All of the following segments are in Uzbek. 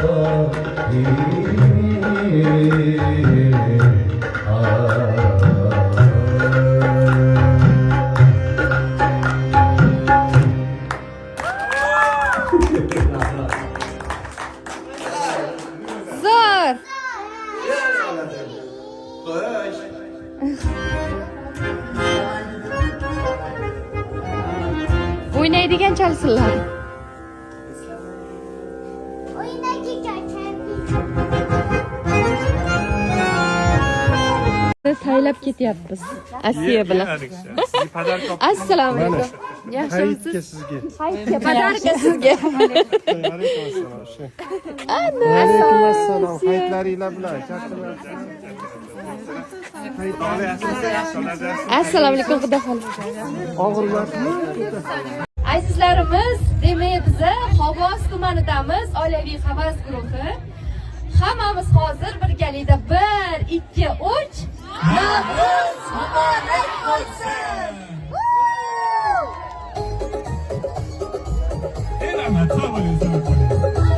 Zo'r. O'ynaydigan chalsinlar. Saylab ketyapmiz Asiya bilan. Assalomu alaykum. Yaxshimisiz? Hayitga podarka sizga. Alaykum assalom. Hayitlaringlar bilan. Assalomu alaykum, xudo xolasa. Og'irmasmi? Azizlarimiz, demak biz Xovos tumanidamiz, oilaviy havas guruhi. Hammamiz hozir birgalikda 1, 2, 3 Navruz muborak bo'lsin. Rahmat, sog' bo'ling, sog' bo'ling.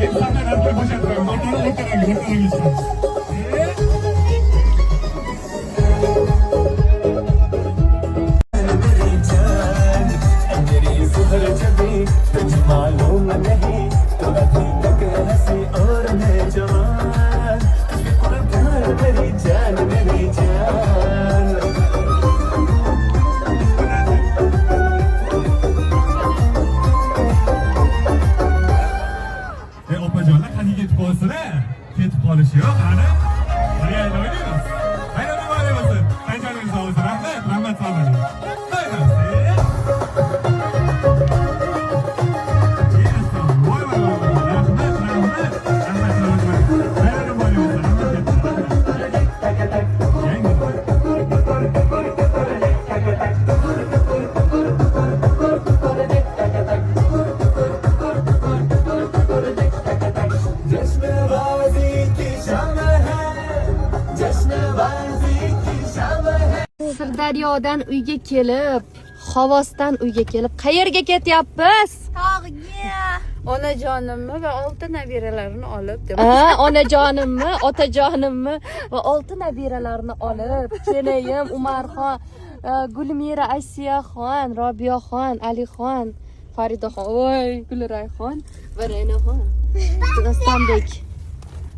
Insonlar hatto bo'shatmayman, o'rtaroq. Opajonlar qani ketib qolsinlar. Ketib qolish yo'q, qani. Birga o'ynaymiz. Aynan o'ynaymiz. Qanchalik sog' bo'lsin, rahmat, rahmat sog' bo'ling. Sirdaryodan uyga kelib, Xovosdan uyga kelib, qayerga ketyapmiz? Tog'ga. Onajonimni va 6 nabiralarini olib deb. Onajonimni, otajonimni va 6 nabiralarini olib, kelayim Umarxon, Gulmira, Asiyaxon, Robiyaxon, Alixon, Faridaxon, voy, Gulrayxon va Raynaxon. Dostonbek.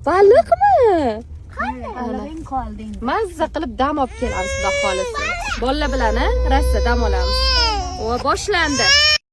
Baliqmi? Qaling qolding. Mazza qilib dam olib kelamiz, xudo xolasa. Bolalar bilan, rasta dam olamiz. Va boshlandi.